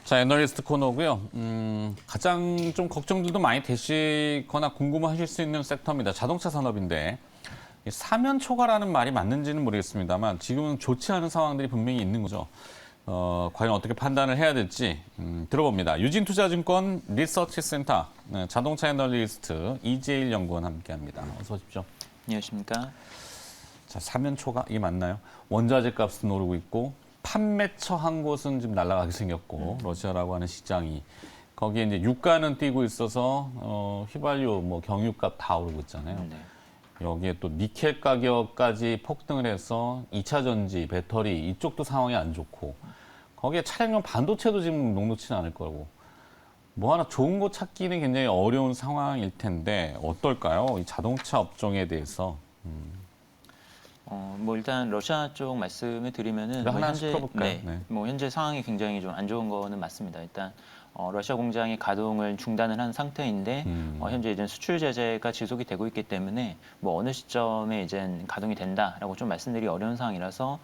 자, 애널리스트 코너고요. 가장 좀 걱정들도 많이 되시거나 궁금하실 수 있는 섹터입니다. 자동차 산업인데 이 사면 초과라는 말이 맞는지는 모르겠습니다만 지금은 좋지 않은 상황들이 분명히 있는 거죠. 과연 어떻게 판단을 해야 될지 들어봅니다. 유진투자증권 리서치센터 자동차 애널리스트 이재일 연구원 함께합니다. 어서 오십시오. 안녕하십니까. 자, 사면 초과 이게 맞나요? 원자재 값은 오르고 있고 판매처 한 곳은 지금 날아가게 생겼고 러시아라고 하는 시장이 거기에 이제 유가는 뛰고 있어서 휘발유, 뭐 경유값 다 오르고 있잖아요. 네. 여기에 또 니켈 가격까지 폭등을 해서 2차 전지, 배터리 이쪽도 상황이 안 좋고 거기에 차량용 반도체도 지금 녹록치는 않을 거고 뭐 하나 좋은 거 찾기는 굉장히 어려운 상황일 텐데 어떨까요? 이 자동차 업종에 대해서. 뭐 일단 러시아 쪽 말씀을 드리면은 뭐 하나씩 풀어볼까요? 네. 뭐 현재 상황이 굉장히 좀 안 좋은 거는 맞습니다. 일단 러시아 공장이 가동을 중단을 한 상태인데 현재 이제 수출 제재가 지속이 되고 있기 때문에 뭐 어느 시점에 이제 가동이 된다라고 좀 말씀드리기 어려운 상황이라서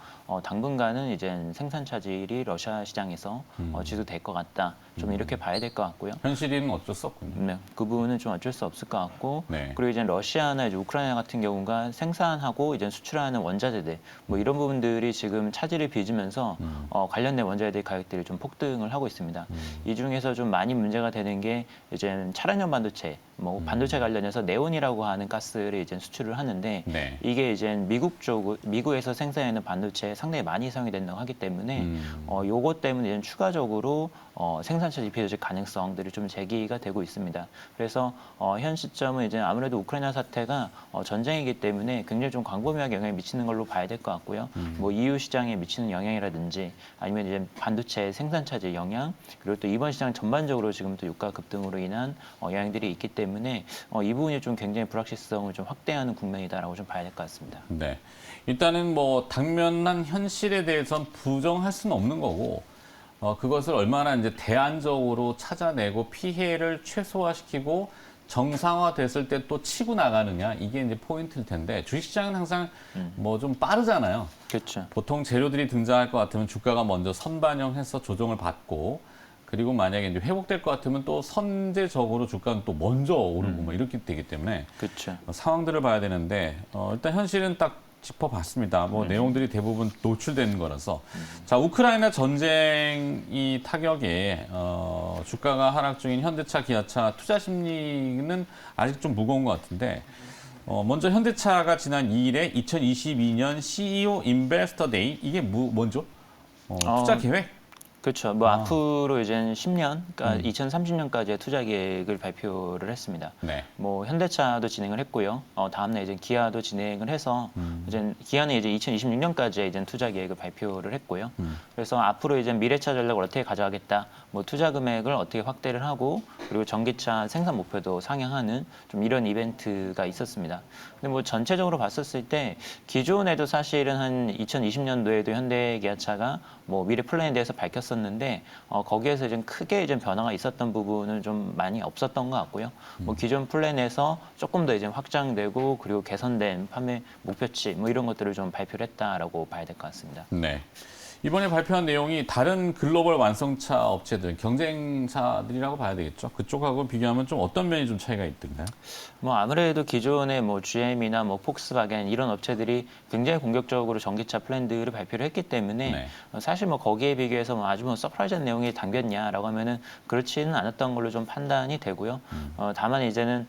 당분간은 이제 생산 차질이 러시아 시장에서 지속될 것 같다. 좀 이렇게 봐야 될 것 같고요. 현실은 어쩔 수 없군요. 네, 그 부분은 좀 어쩔 수 없을 것 같고, 네. 그리고 이제 러시아나 이제 우크라이나 같은 경우가 생산하고 이제 수출하는 원자재들, 뭐 이런 부분들이 지금 차질을 빚으면서 관련된 원자재들 가격들이 좀 폭등을 하고 있습니다. 이 중에서 좀 많이 문제가 되는 게 이제 차량용 반도체, 뭐 반도체 관련해서 네온이라고 하는 가스를 이제 수출을 하는데 네. 이게 이제 미국에서 생산하는 반도체에 상당히 많이 사용이 된다고 하기 때문에 요것 때문에 이제 추가적으로 생산 차질 빚어질 가능성들이 좀 제기가 되고 있습니다. 그래서 현 시점은 이제 아무래도 우크라이나 사태가 전쟁이기 때문에 굉장히 좀 광범위하게 영향을 미치는 걸로 봐야 될 것 같고요. 뭐 EU 시장에 미치는 영향이라든지 아니면 이제 반도체 생산 차질 영향 그리고 또 이번 시장 전반적으로 지금 또 유가 급등으로 인한 영향들이 있기 때문에 이 부분이 좀 굉장히 불확실성을 좀 확대하는 국면이다라고 좀 봐야 될 것 같습니다. 네. 일단은 뭐 당면한 현실에 대해서는 부정할 수는 없는 거고 그것을 얼마나 이제 대안적으로 찾아내고 피해를 최소화시키고 정상화됐을 때 또 치고 나가느냐 이게 이제 포인트일 텐데 주식시장은 항상 뭐 좀 빠르잖아요. 그렇죠. 보통 재료들이 등장할 것 같으면 주가가 먼저 선반영해서 조정을 받고 그리고 만약에 이제 회복될 것 같으면 또 선제적으로 주가는 또 먼저 오르고 뭐 이렇게 되기 때문에 그렇죠. 상황들을 봐야 되는데 일단 현실은 딱 짚어봤습니다. 뭐 내용들이 대부분 노출되는 거라서 자 우크라이나 전쟁 이 타격에 주가가 하락 중인 현대차, 기아차 투자 심리는 아직 좀 무거운 것 같은데 먼저 현대차가 지난 2일에 2022년 CEO 인베스터 데이 이게 뭔죠? 투자 계획? 그렇죠. 뭐 앞으로 이제 10년, 그러니까 2030년까지의 투자 계획을 발표를 했습니다. 네. 뭐 현대차도 진행을 했고요. 다음날 이제 기아도 진행을 해서 이제 기아는 이제 2026년까지의 이제 투자 계획을 발표를 했고요. 그래서 앞으로 이제 미래차 전략을 어떻게 가져가겠다, 뭐 투자 금액을 어떻게 확대를 하고 그리고 전기차 생산 목표도 상향하는 좀 이런 이벤트가 있었습니다. 근데 뭐 전체적으로 봤었을 때 기존에도 사실은 한 2020년도에도 현대 기아차가 뭐 미래 플랜에 대해서 밝혔었는데 거기에서 좀 크게 이제 변화가 있었던 부분은 좀 많이 없었던 것 같고요. 뭐 기존 플랜에서 조금 더 이제 확장되고 그리고 개선된 판매 목표치 뭐 이런 것들을 좀 발표를 했다라고 봐야 될 것 같습니다. 네. 이번에 발표한 내용이 다른 글로벌 완성차 업체들, 경쟁사들이라고 봐야 되겠죠. 그쪽하고 비교하면 좀 어떤 면이 좀 차이가 있던가요? 뭐 아무래도 기존의 뭐 GM이나 뭐 폭스바겐 이런 업체들이 굉장히 공격적으로 전기차 플랜들을 발표를 했기 때문에 네. 사실 뭐 거기에 비교해서 뭐 아주 뭐 서프라이즈한 내용이 담겼냐라고 하면은 그렇지는 않았던 걸로 좀 판단이 되고요. 다만 이제는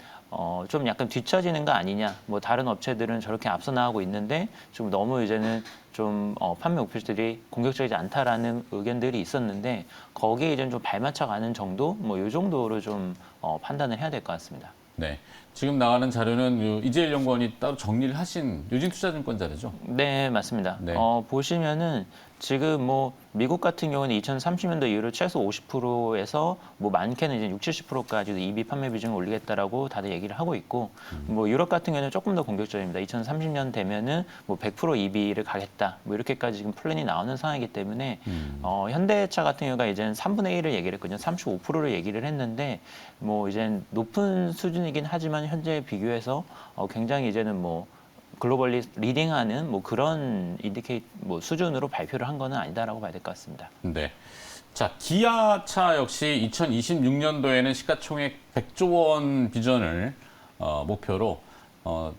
좀 약간 뒤처지는 거 아니냐. 뭐 다른 업체들은 저렇게 앞서 나가고 있는데 좀 너무 이제는 좀 판매 목표들이 공격적이지 않다라는 의견들이 있었는데 거기에 이제 좀 발맞춰 가는 정도, 뭐 이 정도로 좀 판단을 해야 될 것 같습니다. 네. 지금 나가는 자료는 이재일 연구원이 따로 정리를 하신 유진투자증권 자료죠? 네, 맞습니다. 네. 보시면은 지금 뭐 미국 같은 경우는 2030년도 이후로 최소 50%에서 뭐 많게는 이제 60, 70%까지도 EV 판매 비중을 올리겠다라고 다들 얘기를 하고 있고 뭐 유럽 같은 경우는 조금 더 공격적입니다. 2030년 되면은 뭐 100% EV를 가겠다. 뭐 이렇게까지 지금 플랜이 나오는 상황이기 때문에 현대차 같은 경우가 이제는 3분의 1을 얘기를 했거든요. 35%를 얘기를 했는데 뭐 이제 높은 수준이긴 하지만 현재 비교해서 굉장히 이제는 뭐 글로벌리 리딩하는 뭐 그런 뭐 수준으로 발표를 한 거는 아니다라고 봐야 될 것 같습니다. 네. 자, 기아차 역시 2026년도에는 시가총액 100조 원 비전을 목표로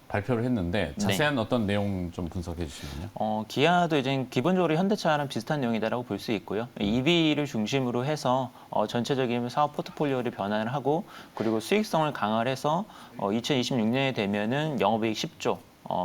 발표를 했는데 자세한 어떤 내용 좀 분석해 주시면요. 기아도 이제 기본적으로 현대차랑 비슷한 내용이다라고 볼 수 있고요. EV를 중심으로 해서 전체적인 사업 포트폴리오를 변환을 하고 그리고 수익성을 강화를 해서 2026년에 되면은 영업이익 10조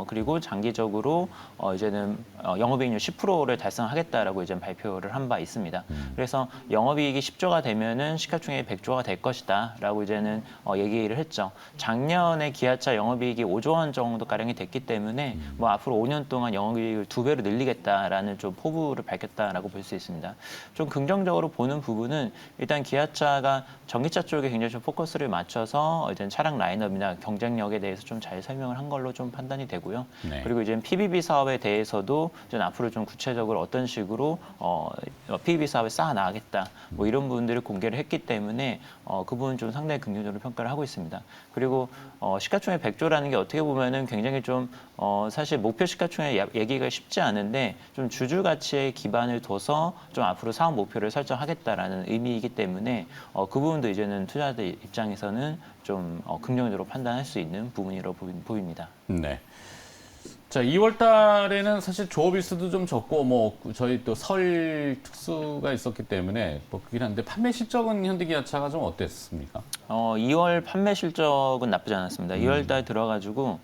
그리고 장기적으로 이제는 영업이익률 10%를 달성하겠다라고 이제 발표를 한 바 있습니다. 그래서 영업이익이 10조가 되면은 시가총액이 100조가 될 것이다라고 이제는 얘기를 했죠. 작년에 기아차 영업이익이 5조 원 정도 가량이 됐기 때문에 뭐 앞으로 5년 동안 영업이익을 2배로 늘리겠다라는 좀 포부를 밝혔다라고 볼 수 있습니다. 좀 긍정적으로 보는 부분은 일단 기아차가 전기차 쪽에 굉장히 좀 포커스를 맞춰서 이제 차량 라인업이나 경쟁력에 대해서 좀 잘 설명을 한 걸로 좀 판단이 되고요. 네. 그리고 이제 PBB 사업에 대해서도 좀 앞으로 좀 구체적으로 어떤 식으로 PBB 사업을 쌓아 나가겠다 뭐 이런 부분들을 공개를 했기 때문에 그 부분 좀 상당히 긍정적으로 평가를 하고 있습니다. 그리고 시가총액 100조라는 게 어떻게 보면은 굉장히 좀 사실 목표 시가총액 얘기가 쉽지 않은데 좀 주주 가치에 기반을 둬서 좀 앞으로 사업 목표를 설정하겠다라는 의미이기 때문에 그 부분도 이제는 투자자들 입장에서는 좀 긍정적으로 판단할 수 있는 부분이라고 보입니다. 네. 자, 2월 달에는 사실 조업 일수도 좀 적고 뭐 저희 또 설 특수가 있었기 때문에 뭐 그긴 한데 판매 실적은 현대기아차가 좀 어땠습니까? 2월 판매 실적은 나쁘지 않았습니다. 2월 달 들어가지고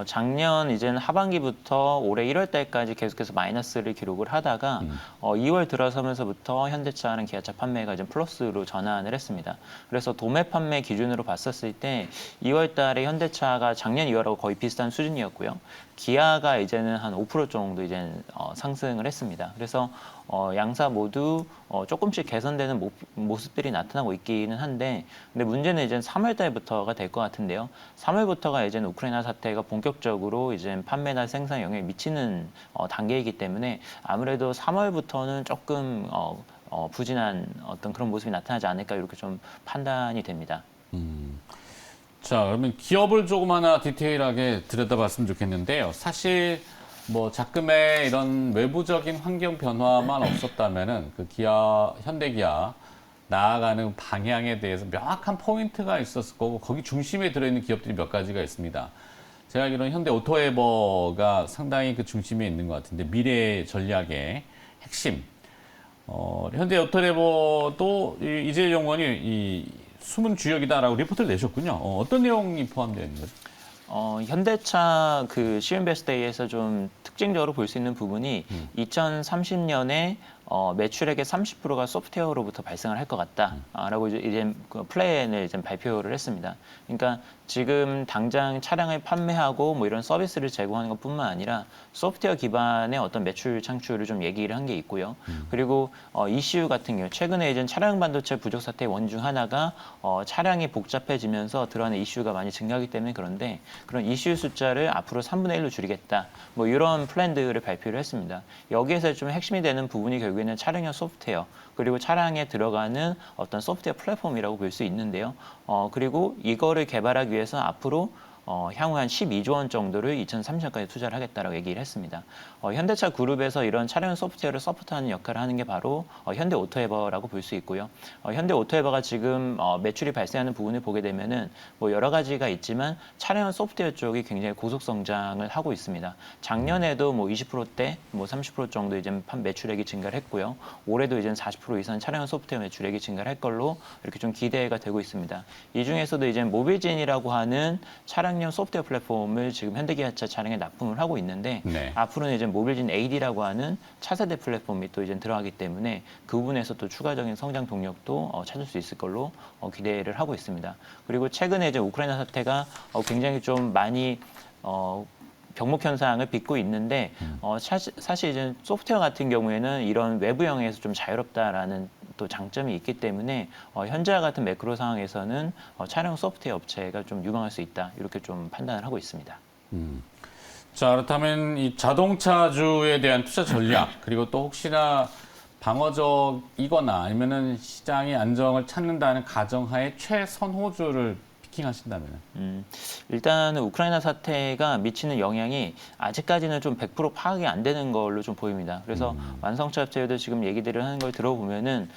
작년 이제는 하반기부터 올해 1월 달까지 계속해서 마이너스를 기록을 하다가 2월 들어서면서부터 현대차랑 기아차 판매가 이제 플러스로 전환을 했습니다. 그래서 도매 판매 기준으로 봤었을 때 2월 달에 현대차가 작년 2월하고 거의 비슷한 수준이었고요. 기아가 이제는 한 5% 정도 이제 상승을 했습니다. 그래서 양사 모두 조금씩 개선되는 모습들이 나타나고 있기는 한데, 근데 문제는 이제 3월 달부터가 될 것 같은데요. 3월부터가 이제 우크라이나 사태가 본격적으로 이제 판매나 생산에 영향을 미치는 단계이기 때문에 아무래도 3월부터는 조금 부진한 어떤 그런 모습이 나타나지 않을까 이렇게 좀 판단이 됩니다. 자, 그러면 기업을 조금 하나 디테일하게 들여다봤으면 좋겠는데요. 사실 뭐 작금의 이런 외부적인 환경 변화만 없었다면은 그 현대기아 나아가는 방향에 대해서 명확한 포인트가 있었을 거고 거기 중심에 들어있는 기업들이 몇 가지가 있습니다. 제가 알기로는 현대 오토에버가 상당히 그 중심에 있는 것 같은데 미래 전략의 핵심. 현대 오토에버도 이재일 연구원이 이 숨은 주역이다라고 리포트를 내셨군요. 어떤 내용이 포함되어 있는 거죠? 현대차 그 시인베스트데이에서 좀 특징적으로 볼 수 있는 부분이 2030년에 매출액의 30%가 소프트웨어로부터 발생을 할 것 같다라고 이제 그 플랜을 이제 발표를 했습니다. 그러니까 지금 당장 차량을 판매하고 뭐 이런 서비스를 제공하는 것뿐만 아니라 소프트웨어 기반의 어떤 매출 창출을 좀 얘기를 한 게 있고요. 그리고 ECU 같은 경우 최근에 이제 차량 반도체 부족 사태의 원인 중 하나가 차량이 복잡해지면서 드러나는 이슈가 많이 증가하기 때문에 그런데 그런 ECU 숫자를 앞으로 3분의 1로 줄이겠다. 뭐 이런 플랜들을 발표를 했습니다. 여기에서 좀 핵심이 되는 부분이 결국에는 차량형 소프트웨어 그리고 차량에 들어가는 어떤 소프트웨어 플랫폼이라고 볼 수 있는데요. 그리고 이거를 개발하기 위해서 앞으로 향후 한 12조 원 정도를 2030년까지 투자를 하겠다라고 얘기를 했습니다. 현대차 그룹에서 이런 차량 소프트웨어를 서포트하는 역할을 하는 게 바로 현대 오토에버라고 볼 수 있고요. 현대 오토에버가 지금 매출이 발생하는 부분을 보게 되면은 뭐 여러 가지가 있지만 차량 소프트웨어 쪽이 굉장히 고속 성장을 하고 있습니다. 작년에도 뭐 20%대, 뭐 30% 정도 이제 매출액이 증가를 했고요. 올해도 이제 40% 이상 차량 소프트웨어 매출액이 증가를 할 걸로 이렇게 좀 기대가 되고 있습니다. 이 중에서도 이제 모빌진이라고 하는 차량용 소프트웨어 플랫폼을 지금 현대기아차 차량에 납품을 하고 있는데 네. 앞으로는 이제 모빌진 AD라고 하는 차세대 플랫폼이 또 이제 들어가기 때문에 그 부분에서 또 추가적인 성장 동력도 찾을 수 있을 걸로 기대를 하고 있습니다. 그리고 최근에 이제 우크라이나 사태가 굉장히 좀 많이 병목 현상을 빚고 있는데 사실 이제 소프트웨어 같은 경우에는 이런 외부 영향에서 좀 자유롭다라는 또 장점이 있기 때문에 현재와 같은 매크로 상황에서는 차량 소프트웨어 업체가 좀 유망할 수 있다 이렇게 좀 판단을 하고 있습니다. 자, 그렇다면 이 자동차주에 대한 투자 전략 그리고 또 혹시나 방어적이거나 아니면은 시장의 안정을 찾는다는 가정하에 최선호주를 피킹하신다면. 일단은 우크라이나 사태가 미치는 영향이 아직까지는 좀 100% 파악이 안 되는 걸로 좀 보입니다. 그래서 완성차 업체도 지금 얘기들을 하는 걸 들어보면은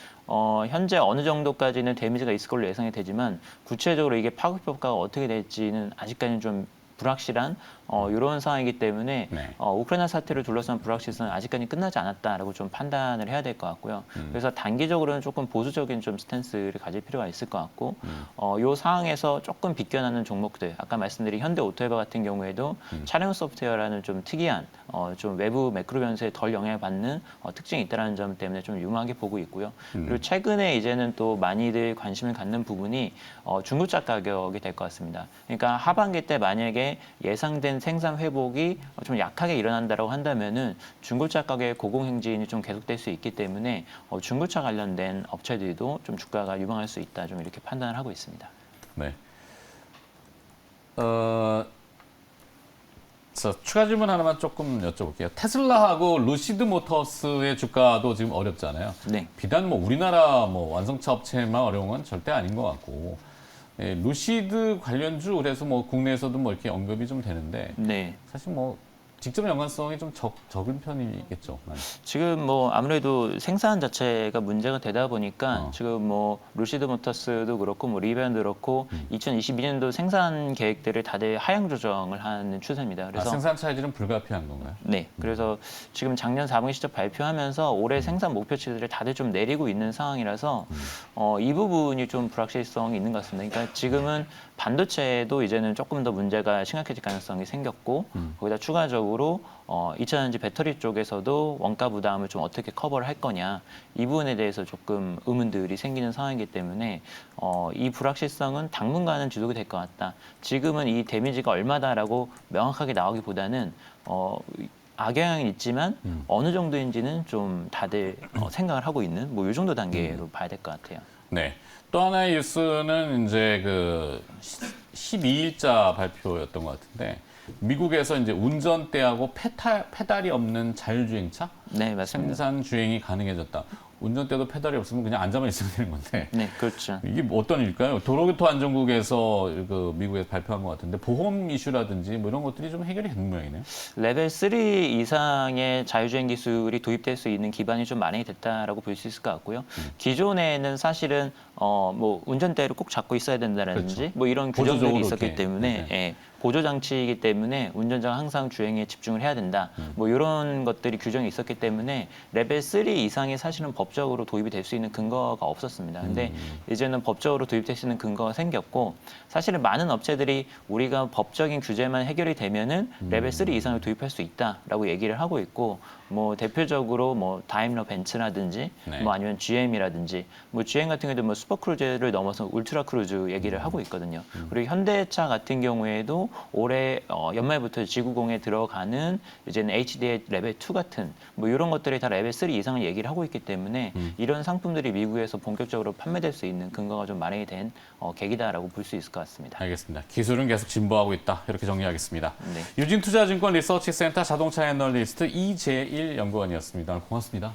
현재 어느 정도까지는 데미지가 있을 걸로 예상이 되지만 구체적으로 이게 파급 효과가 어떻게 될지는 아직까지는 좀 불확실한 이런 상황이기 때문에 네. 우크라이나 사태를 둘러싼 불확실성은 아직까지 끝나지 않았다라고 좀 판단을 해야 될 것 같고요. 그래서 단기적으로는 조금 보수적인 좀 스탠스를 가질 필요가 있을 것 같고 이 상황에서 조금 비껴나는 종목들 아까 말씀드린 현대오토에버 같은 경우에도 차량 소프트웨어라는 좀 특이한 좀 외부 매크로 변수에 덜 영향을 받는 특징이 있다는 점 때문에 좀 유망하게 보고 있고요. 그리고 최근에 이제는 또 많이들 관심을 갖는 부분이 중고차 가격이 될 것 같습니다. 그러니까 하반기 때 만약에 예상된 생산 회복이 좀 약하게 일어난다고 한다면은 중고차 가격의 고공행진이 좀 계속될 수 있기 때문에 중고차 관련된 업체들도 좀 주가가 유망할 수 있다. 좀 이렇게 판단을 하고 있습니다. 네. 추가 질문 하나만 조금 여쭤볼게요. 테슬라하고 루시드 모터스의 주가도 지금 어렵잖아요. 네. 비단 뭐 우리나라 뭐 완성차 업체만 어려운 건 절대 아닌 것 같고, 예, 루시드 관련주 그래서 뭐 국내에서도 뭐 이렇게 언급이 좀 되는데, 네. 사실 뭐 직접 연관성이 좀 적은 편이겠죠. 지금 뭐 아무래도 생산 자체가 문제가 되다 보니까 지금 뭐 루시드 모터스도 그렇고 뭐 리뷰안도 그렇고 2022년도 생산 계획들을 다들 하향 조정을 하는 추세입니다. 그래서 생산 차질은 불가피한 건가요? 네, 그래서 지금 작년 4분기 실적 발표하면서 올해 생산 목표치들을 다들 좀 내리고 있는 상황이라서 이 부분이 좀 불확실성이 있는 것 같습니다. 그러니까 지금은 반도체도 이제는 조금 더 문제가 심각해질 가능성이 생겼고 거기다 추가적으로 2차전지 배터리 쪽에서도 원가 부담을 좀 어떻게 커버를 할 거냐 이 부분에 대해서 조금 의문들이 생기는 상황이기 때문에 이 불확실성은 당분간은 지속이 될 것 같다. 지금은 이 데미지가 얼마다라고 명확하게 나오기보다는 악영향이 있지만 어느 정도인지는 좀 다들 생각을 하고 있는 뭐 이 정도 단계로 봐야 될 것 같아요. 네. 또 하나의 뉴스는 이제 그 12일자 발표였던 것 같은데 미국에서 이제 운전대하고 페달이 없는 자율주행차 네, 맞습니다. 생산 주행이 가능해졌다. 운전대도 페달이 없으면 그냥 앉아만 있어야 되는 건데. 네, 그렇죠. 이게 뭐 어떤 일일까요? 도로교통안전국에서 그 미국에서 발표한 것 같은데 보험 이슈라든지 뭐 이런 것들이 좀 해결이 된 모양이네요. 레벨 3 이상의 자율주행 기술이 도입될 수 있는 기반이 좀 마련이 됐다라고 볼 수 있을 것 같고요. 기존에는 사실은 뭐 운전대를 꼭 잡고 있어야 된다든지 그렇죠. 뭐 이런 규정들이 보조적으로 있었기 이렇게. 때문에 예, 보조 장치이기 때문에 운전자가 항상 주행에 집중을 해야 된다. 뭐 이런 것들이 규정이 있었기 때문에 레벨 3 이상이 사실은 법적으로 도입이 될 수 있는 근거가 없었습니다. 근데 이제는 법적으로 도입될 수 있는 근거가 생겼고 사실은 많은 업체들이 우리가 법적인 규제만 해결이 되면은 레벨 3 이상을 도입할 수 있다라고 얘기를 하고 있고 뭐 대표적으로 뭐 다임러 벤츠라든지 네. 뭐 아니면 GM이라든지 뭐 GM 같은 경우도 뭐 슈퍼크루즈를 넘어서 울트라 크루즈 얘기를 하고 있거든요. 그리고 현대차 같은 경우에도 올해 연말부터 지구공에 들어가는 이제는 HD의 레벨 2 같은 뭐 이런 것들이 다 레벨 3 이상을 얘기를 하고 있기 때문에 이런 상품들이 미국에서 본격적으로 판매될 수 있는 근거가 좀 마련이 된 계기다라고 볼 수 있을 것 같습니다. 알겠습니다. 기술은 계속 진보하고 있다. 이렇게 정리하겠습니다. 네. 유진투자증권 리서치센터 자동차 애널리스트 이재일 연구원이었습니다. 고맙습니다.